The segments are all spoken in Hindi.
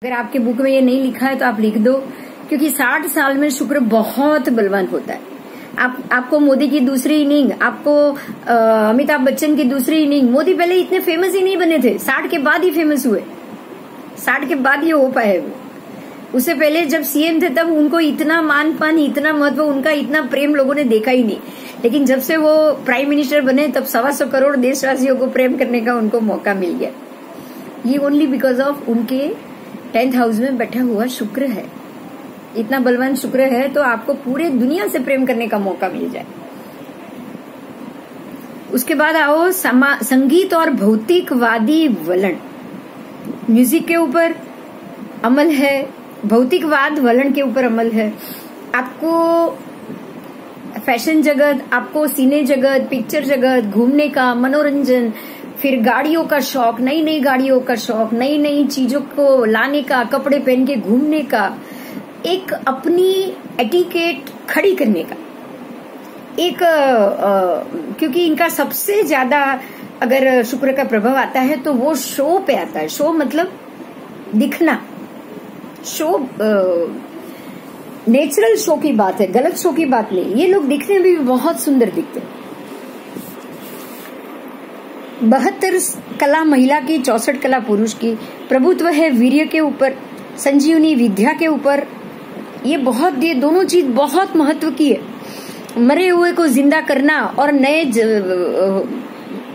अगर आपके बुक में ये नहीं लिखा है तो आप लिख दो, क्योंकि 60 साल में शुक्र बहुत बलवान होता है। आपको मोदी की दूसरी इनिंग, आपको अमिताभ बच्चन की दूसरी इनिंग। मोदी पहले इतने फेमस ही नहीं बने थे, 60 के बाद ही फेमस हुए, 60 के बाद ये हो पाए। वो उससे पहले जब सीएम थे तब उनको इतना मान पान, इतना महत्व, उनका इतना प्रेम लोगों ने देखा ही नहीं। लेकिन जब से वो प्राइम मिनिस्टर बने तब 125 करोड़ देशवासियों को प्रेम करने का उनको मौका मिल गया। ये ओनली बिकॉज ऑफ उनके 10th हाउस में बैठा हुआ शुक्र है। इतना बलवान शुक्र है तो आपको पूरे दुनिया से प्रेम करने का मौका मिल जाए। उसके बाद आओ संगीत और भौतिकवादी वलन। म्यूजिक के ऊपर अमल है, भौतिकवाद वलन के ऊपर अमल है। आपको फैशन जगत, आपको सिने जगत, पिक्चर जगत, घूमने का, मनोरंजन, फिर गाड़ियों का शौक, नई नई गाड़ियों का शौक, नई नई चीजों को लाने का, कपड़े पहन के घूमने का, एक अपनी एटिकेट खड़ी करने का, एक क्योंकि इनका सबसे ज्यादा अगर शुक्र का प्रभाव आता है तो वो शो पे आता है। शो मतलब दिखना, शो नेचुरल शो की बात है, गलत शो की बात नहीं। ये लोग दिखने में भी बहुत सुंदर दिखते हैं। 72 कला महिला की, 64 कला पुरुष की। प्रभुत्व है वीर्य के ऊपर, संजीवनी विद्या के ऊपर। ये दोनों चीज बहुत महत्व की है। मरे हुए को जिंदा करना और नए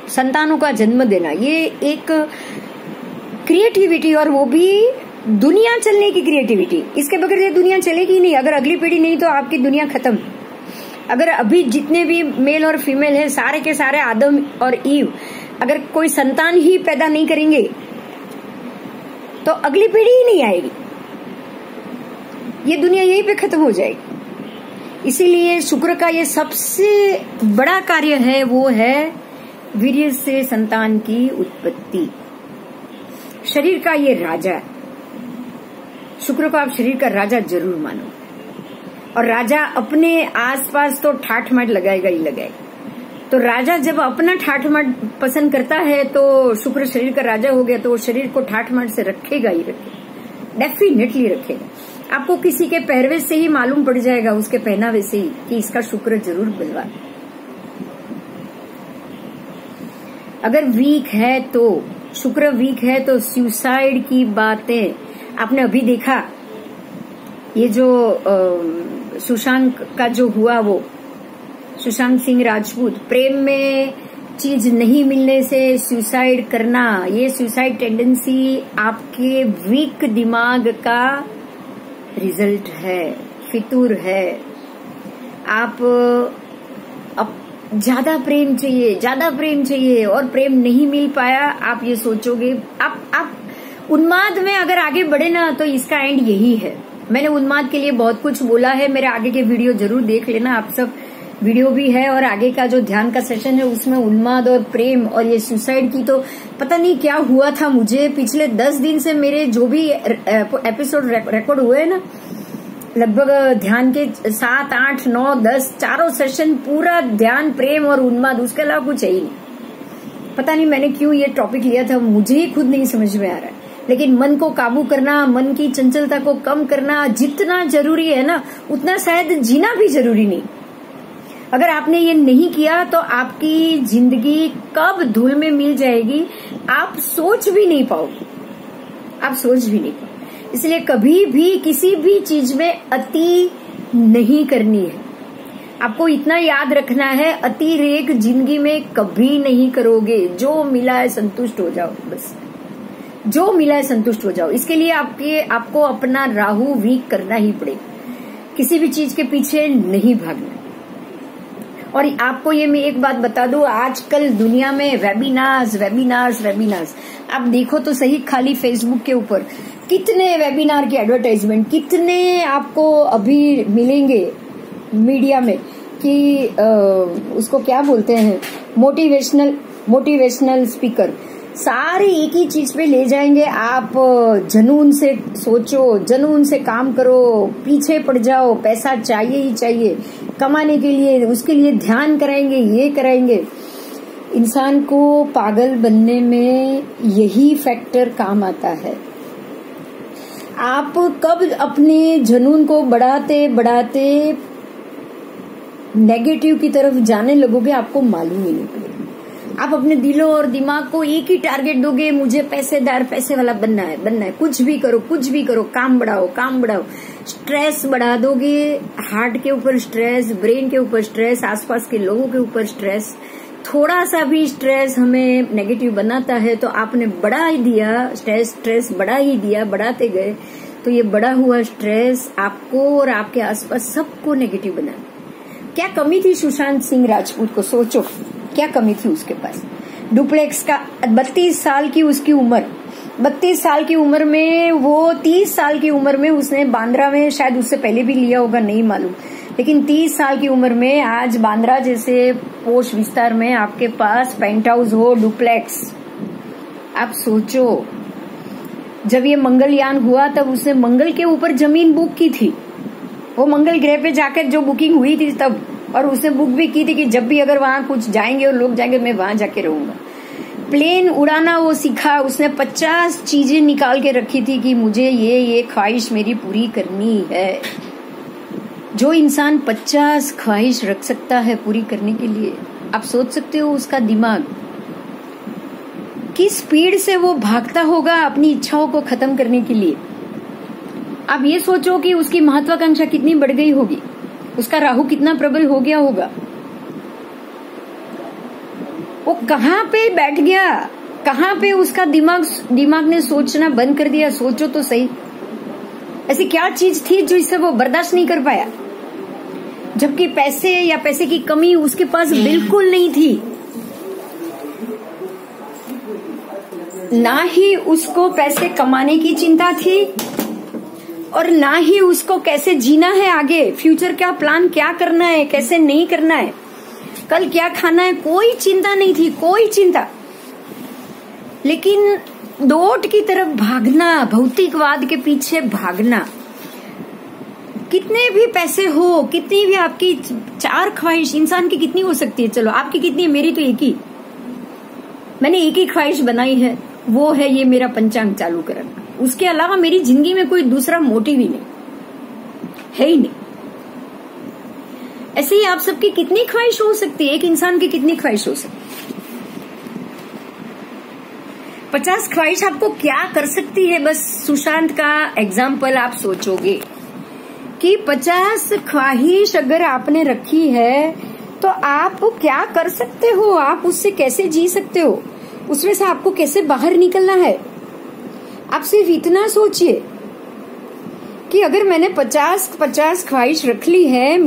संतानों का जन्म देना, ये एक क्रिएटिविटी, और वो भी दुनिया चलने की क्रिएटिविटी। इसके बगैर ये दुनिया चलेगी नहीं। अगर अगली पीढ़ी नहीं तो आपकी दुनिया खत्म। अगर अभी जितने भी मेल और फीमेल है, सारे के सारे आदम और ईव, अगर कोई संतान ही पैदा नहीं करेंगे तो अगली पीढ़ी ही नहीं आएगी। ये दुनिया यहीं पे खत्म हो जाएगी। इसीलिए शुक्र का ये सबसे बड़ा कार्य है, वो है वीर्य से संतान की उत्पत्ति। शरीर का ये राजा है। शुक्र को आप शरीर का राजा जरूर मानो। और राजा अपने आसपास तो ठाठ माठ लगाएगा ही लगाएगा। तो राजा जब अपना ठाठ माठ पसंद करता है तो शुक्र शरीर का राजा हो गया, तो वो शरीर को ठाठ माठ से रखेगा ही रखेगा, डेफिनेटली रखेगा। आपको किसी के पहरवे से ही मालूम पड़ जाएगा, उसके पहनावे से ही, कि इसका शुक्र जरूर बलवान। अगर वीक है तो, शुक्र वीक है तो सुसाइड की बातें आपने अभी देखा। ये जो सुशांत का जो हुआ, वो सुशांत सिंह राजपूत, प्रेम में चीज नहीं मिलने से सुसाइड करना, ये सुसाइड टेंडेंसी आपके वीक दिमाग का रिजल्ट है, फितूर है। आप ज्यादा प्रेम चाहिए और प्रेम नहीं मिल पाया, आप ये सोचोगे। आप उन्माद में अगर आगे बढ़े ना तो इसका एंड यही है। मैंने उन्माद के लिए बहुत कुछ बोला है, मेरे आगे के वीडियो जरूर देख लेना। आप सब वीडियो भी है और आगे का जो ध्यान का सेशन है उसमें उन्माद और प्रेम और ये सुसाइड की तो पता नहीं क्या हुआ था मुझे। पिछले 10 दिन से मेरे जो भी एपिसोड रिकॉर्ड हुए ना, लगभग ध्यान के 7, 8, 9, 10 चारों सेशन पूरा ध्यान, प्रेम और उन्माद, उसके अलावा कुछ है ही नहीं। पता नहीं मैंने क्यों ये टॉपिक लिया था, मुझे ही खुद नहीं समझ में आ रहा है। लेकिन मन को काबू करना, मन की चंचलता को कम करना जितना जरूरी है ना, उतना शायद जीना भी जरूरी नहीं। अगर आपने ये नहीं किया तो आपकी जिंदगी कब धूल में मिल जाएगी आप सोच भी नहीं पाओगे, आप सोच भी नहीं पाओगे। इसलिए कभी भी किसी भी चीज में अति नहीं करनी है। आपको इतना याद रखना है, अतिरेक जिंदगी में कभी नहीं करोगे। जो मिला है संतुष्ट हो जाओ, बस जो मिला है संतुष्ट हो जाओ। इसके लिए आपको अपना राहु वीक करना ही पड़ेगा। किसी भी चीज के पीछे नहीं भागना। और आपको ये मैं एक बात बता दूं, आजकल दुनिया में वेबिनार्स आप देखो तो सही, खाली फेसबुक के ऊपर कितने वेबिनार की एडवर्टाइजमेंट, कितने आपको अभी मिलेंगे मीडिया में कि उसको क्या बोलते हैं, मोटिवेशनल स्पीकर। सारे एक ही चीज पे ले जाएंगे। आप जुनून से सोचो, जुनून से काम करो, पीछे पड़ जाओ, पैसा चाहिए ही चाहिए कमाने के लिए, उसके लिए ध्यान कराएंगे, ये कराएंगे। इंसान को पागल बनने में यही फैक्टर काम आता है। आप कब अपने जुनून को बढ़ाते बढ़ाते नेगेटिव की तरफ जाने लगोगे आपको मालूम ही नहीं पड़ेगा। आप अपने दिलो और दिमाग को एक ही टारगेट दोगे, मुझे पैसेदार पैसे वाला बनना है, कुछ भी करो, काम बढ़ाओ, स्ट्रेस बढ़ा दोगे, हार्ट के ऊपर स्ट्रेस, ब्रेन के ऊपर स्ट्रेस, आसपास के लोगों के ऊपर स्ट्रेस। थोड़ा सा भी स्ट्रेस हमें नेगेटिव बनाता है तो आपने बढ़ा ही दिया, स्ट्रेस बढ़ा ही दिया, बढ़ाते गए तो ये बढ़ा हुआ स्ट्रेस आपको और आपके आसपास सबको नेगेटिव बना। क्या कमी थी सुशांत सिंह राजपूत को? सोचो क्या कमी थी उसके पास। डुप्लेक्स का 32 साल की उसकी उम्र, 32 साल की उम्र में वो 30 साल की उम्र में उसने बांद्रा में, शायद उससे पहले भी लिया होगा नहीं मालूम, लेकिन 30 साल की उम्र में आज बांद्रा जैसे पोश विस्तार में आपके पास पेंट हाउस हो, डुप्लेक्स। आप सोचो जब ये मंगलयान हुआ तब उसने मंगल के ऊपर जमीन बुक की थी, वो मंगल ग्रह पे जाकर जो बुकिंग हुई थी तब, और उसने बुक भी की थी कि जब भी अगर वहां कुछ जाएंगे और लोग जाएंगे मैं वहां जाके रहूंगा। प्लेन उड़ाना वो सीखा, उसने 50 चीजें निकाल के रखी थी कि मुझे ये ख्वाहिश मेरी पूरी करनी है। जो इंसान 50 ख्वाहिश रख सकता है पूरी करने के लिए, आप सोच सकते हो उसका दिमाग किस स्पीड से वो भागता होगा अपनी इच्छाओं को खत्म करने के लिए। आप ये सोचो कि उसकी महत्वाकांक्षा कितनी बढ़ गई होगी, उसका राहु कितना प्रबल हो गया होगा, वो कहाँ पे बैठ गया, कहाँ पे उसका दिमाग ने सोचना बंद कर दिया। सोचो तो सही, ऐसी क्या चीज थी जो इससे वो बर्दाश्त नहीं कर पाया, जबकि पैसे या पैसे की कमी उसके पास बिल्कुल नहीं थी। ना ही उसको पैसे कमाने की चिंता थी और ना ही उसको कैसे जीना है आगे, फ्यूचर का प्लान क्या करना है, कैसे नहीं करना है, कल क्या खाना है, कोई चिंता नहीं थी, कोई चिंता। लेकिन दौड़ की तरफ भागना, भौतिकवाद के पीछे भागना, कितने भी पैसे हो, कितनी भी आपकी 4 ख्वाहिश इंसान की कितनी हो सकती है, चलो आपकी कितनी है, मेरी तो एक ही, मैंने एक ही ख्वाहिश बनाई है, वो है ये मेरा पंचांग चालू करना। उसके अलावा मेरी जिंदगी में कोई दूसरा मोटिव ही नहीं है ही नहीं। ऐसे ही आप सबकी कितनी ख्वाहिश हो सकती है, एक इंसान की कितनी ख्वाहिश हो सकती है। 50 ख्वाहिश आपको क्या कर सकती है, बस सुशांत का एग्जाम्पल आप सोचोगे कि 50 ख्वाहिश अगर आपने रखी है तो आप क्या कर सकते हो, आप उससे कैसे जी सकते हो, उसमें से आपको कैसे बाहर निकलना है। आप सिर्फ इतना सोचिए कि अगर मैंने 50 ख्वाहिश रख ली है,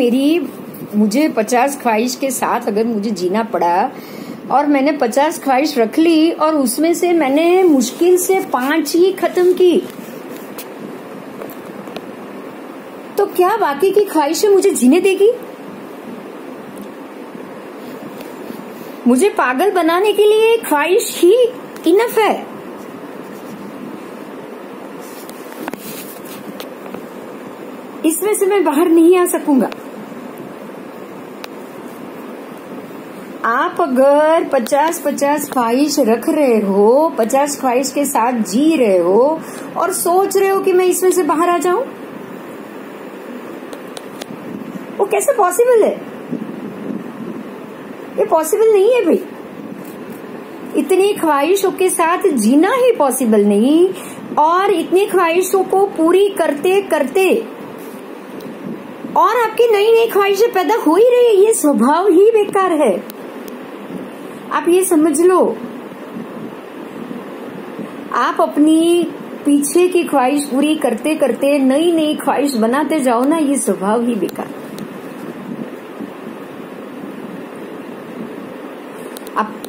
मुझे 50 ख्वाहिश के साथ अगर मुझे जीना पड़ा और मैंने 50 ख्वाहिश रख ली और उसमें से मैंने मुश्किल से 5 ही खत्म की, तो क्या बाकी की ख्वाहिशें मुझे जीने देगी? मुझे पागल बनाने के लिए ख्वाहिश ही इनफ है। इसमें से मैं बाहर नहीं आ सकूंगा। आप अगर 50 ख्वाहिश रख रहे हो, 50 ख्वाहिश के साथ जी रहे हो और सोच रहे हो कि मैं इसमें से बाहर आ जाऊं, वो कैसे पॉसिबल है? ये पॉसिबल नहीं है भाई। इतनी ख्वाहिशों के साथ जीना ही पॉसिबल नहीं, और इतनी ख्वाहिशों को पूरी करते करते और आपकी नई नई ख्वाहिशें पैदा हो ही रही है, ये स्वभाव ही बेकार है। आप ये समझ लो, आप अपनी पीछे की ख्वाहिश पूरी करते करते नई नई ख्वाहिश बनाते जाओ ना, ये स्वभाव ही बेकार।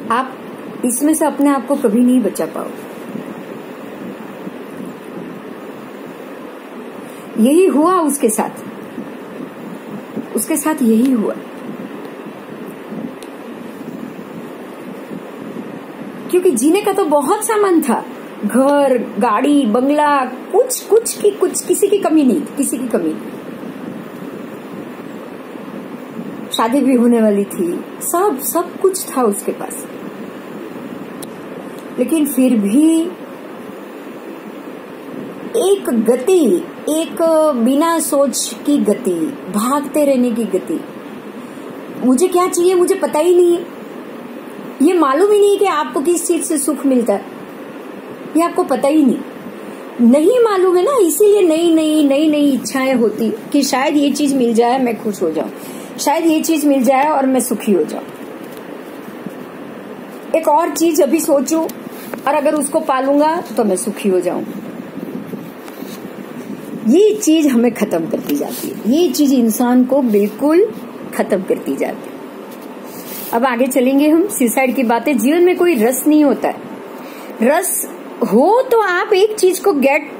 आप इसमें से अपने आप को कभी नहीं बचा पाओगे। यही हुआ उसके साथ यही हुआ। क्योंकि जीने का तो बहुत सामान था, घर, गाड़ी, बंगला, कुछ किसी की कमी नहीं, किसी की कमी नहीं। शादी भी होने वाली थी, सब कुछ था उसके पास, लेकिन फिर भी एक गति, एक बिना सोच की गति, भागते रहने की गति। मुझे क्या चाहिए मुझे पता ही नहीं है, ये मालूम ही नहीं कि आपको किस चीज से सुख मिलता है, ये आपको पता ही नहीं मालूम है ना। इसीलिए नई इच्छाएं होती कि शायद ये चीज मिल जाए मैं खुश हो जाऊं, शायद ये चीज मिल जाए और मैं सुखी हो जाऊं, एक और चीज अभी सोचूं और अगर उसको पालूंगा तो मैं सुखी हो जाऊं। ये चीज हमें खत्म करती जाती है, ये चीज इंसान को बिल्कुल खत्म करती जाती है। अब आगे चलेंगे हम। सुसाइड की बातें, जीवन में कोई रस नहीं होता है। रस हो तो आप एक चीज को गेट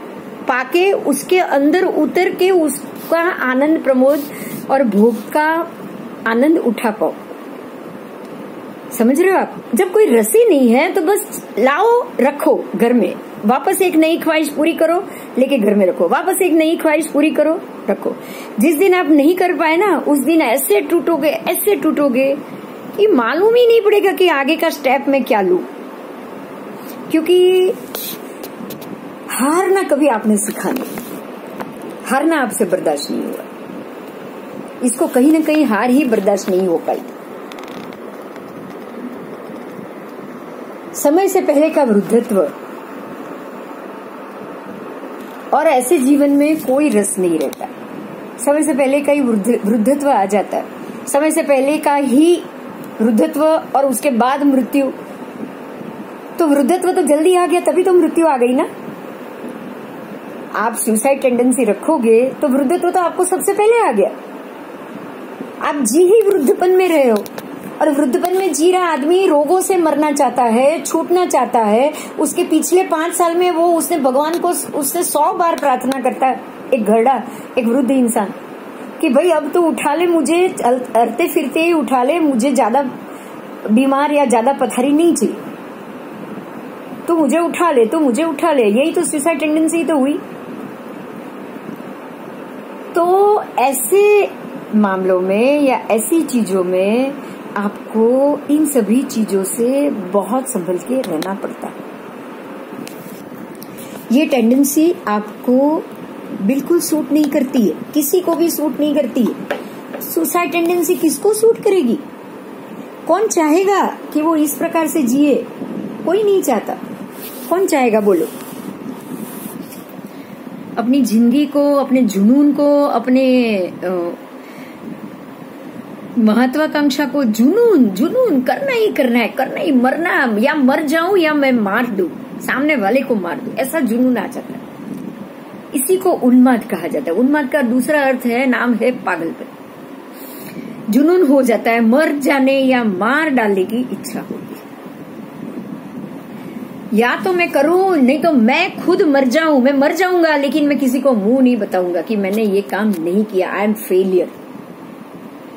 पाके उसके अंदर उतर के उसका आनंद, प्रमोद और भोग का आनंद उठा पाओ। समझ रहे हो आप? जब कोई रस ही नहीं है तो बस लाओ रखो घर में, वापस एक नई ख्वाहिश पूरी करो लेके घर में रखो, वापस एक नई ख्वाहिश पूरी करो रखो। जिस दिन आप नहीं कर पाए ना उस दिन ऐसे टूटोगे कि मालूम ही नहीं पड़ेगा कि आगे का स्टेप में क्या लूं, क्योंकि हारना कभी आपने सीखा नहीं, हारना आपसे बर्दाश्त नहीं हुआ, इसको कहीं ना कहीं हार ही बर्दाश्त नहीं हो पाई। समय से पहले का वृद्धत्व, और ऐसे जीवन में कोई रस नहीं रहता। समय से पहले का ही वृद्धत्व आ जाता है, समय से पहले का ही वृद्धत्व और उसके बाद मृत्यु। तो वृद्धत्व तो जल्दी आ गया तभी तो मृत्यु आ गई ना। आप सुसाइड टेंडेंसी रखोगे तो वृद्धत्व तो आपको सबसे पहले आ गया। आप जी ही वृद्धपन में रहे हो, और वृद्धपन में जी रहा आदमी रोगों से मरना चाहता है, छूटना चाहता है। उसके पिछले 5 साल में वो उसने भगवान को उससे 100 बार प्रार्थना करता है, एक घरड़ा, एक वृद्ध इंसान, कि भाई अब तो उठा ले मुझे, चलते फिरते ही उठा ले, मुझे ज्यादा बीमार या ज्यादा पथरी नहीं चाहिए, तो मुझे उठा ले, तो मुझे उठा ले। यही तो सुसाइड टेंडेंसी तो हुई। तो ऐसे मामलों में या ऐसी चीजों में आपको इन सभी चीजों से बहुत संभल के रहना पड़ता है। ये टेंडेंसी आपको बिल्कुल सूट नहीं करती है, किसी को भी सूट नहीं करती है। सुसाइड टेंडेंसी किसको सूट करेगी? कौन चाहेगा कि वो इस प्रकार से जिए? कोई नहीं चाहता। कौन चाहेगा बोलो? अपनी जिंदगी को, अपने जुनून को, अपने महत्वाकांक्षा को, जुनून करना ही, मरना, या मर जाऊं या मैं मार दूं, सामने वाले को मार दूं, ऐसा जुनून आ जाता है। इसी को उन्माद कहा जाता है। उन्माद का दूसरा अर्थ है, नाम है पागलपन। जुनून हो जाता है, मर जाने या मार डालने की इच्छा होती है। या तो मैं करूं, नहीं तो मैं खुद मर जाऊं, मैं मर जाऊंगा लेकिन मैं किसी को मुंह नहीं बताऊंगा कि मैंने ये काम नहीं किया, आई एम फेलियर।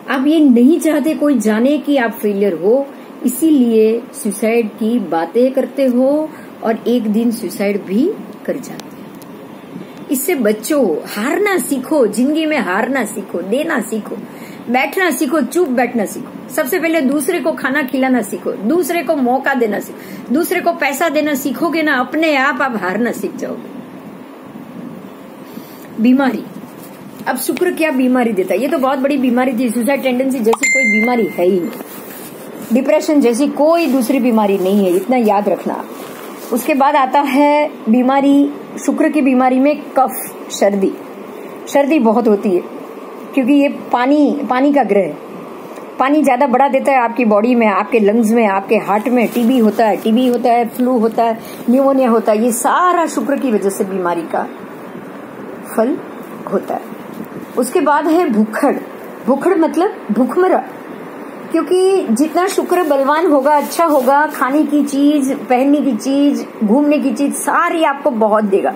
आप ये नहीं चाहते कोई जाने कि आप फेलियर हो, इसीलिए सुसाइड की बातें करते हो और एक दिन सुसाइड भी कर जाते हो। इससे बच्चों, हारना सीखो, जिंदगी में हारना सीखो, देना सीखो, बैठना सीखो, चुप बैठना सीखो। सबसे पहले दूसरे को खाना खिलाना सीखो, दूसरे को मौका देना सीखो, दूसरे को पैसा देना सीखोगे ना, अपने आप हारना सीख जाओगे। बीमारी, अब शुक्र क्या बीमारी देता है? ये तो बहुत बड़ी बीमारी थी। सुसाइड टेंडेंसी जैसी कोई बीमारी है ही नहीं, डिप्रेशन जैसी कोई दूसरी बीमारी नहीं है, इतना याद रखना। उसके बाद आता है बीमारी, शुक्र की बीमारी में कफ, सर्दी बहुत होती है, क्योंकि ये पानी का ग्रह है। पानी ज्यादा बढ़ा देता है आपकी बॉडी में, आपके लंग्स में, आपके हार्ट में। टीबी होता है, फ्लू होता है, न्यूमोनिया होता है। ये सारा शुक्र की वजह से बीमारी का फल होता है। उसके बाद है भूखड़ मतलब भूखमरा, क्योंकि जितना शुक्र बलवान होगा, अच्छा होगा, खाने की चीज, पहनने की चीज, घूमने की चीज सारी आपको बहुत देगा।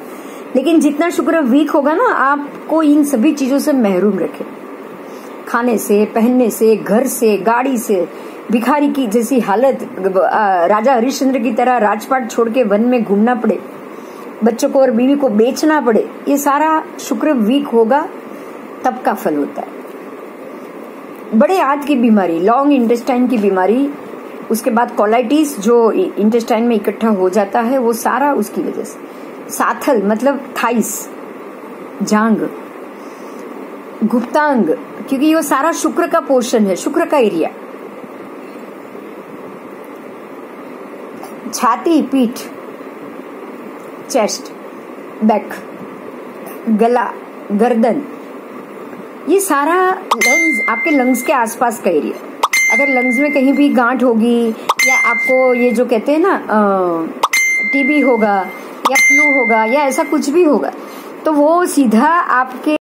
लेकिन जितना शुक्र वीक होगा ना, आपको इन सभी चीजों से महरूम रखे, खाने से, पहनने से, घर से, गाड़ी से। भिखारी की जैसी हालत, राजा हरिश्चंद्र की तरह राजपाट छोड़ के वन में घूमना पड़े, बच्चों को और बीवी को बेचना पड़े, ये सारा शुक्र वीक होगा तब का फल होता है। बड़े आंत की बीमारी, लॉन्ग इंटेस्टाइन की बीमारी, उसके बाद कोलाइटिस जो इंटेस्टाइन में इकट्ठा हो जाता है, वो सारा उसकी वजह से। साथल मतलब थाइस, जांग, गुप्तांग, क्योंकि ये सारा शुक्र का पोर्शन है, शुक्र का एरिया। छाती, पीठ, चेस्ट, बैक, गला, गर्दन, ये सारा लंग्स, आपके लंग्स के आसपास का एरिया। अगर लंग्स में कहीं भी गांठ होगी या आपको ये जो कहते हैं ना टीबी होगा या फ्लू होगा या ऐसा कुछ भी होगा, तो वो सीधा आपके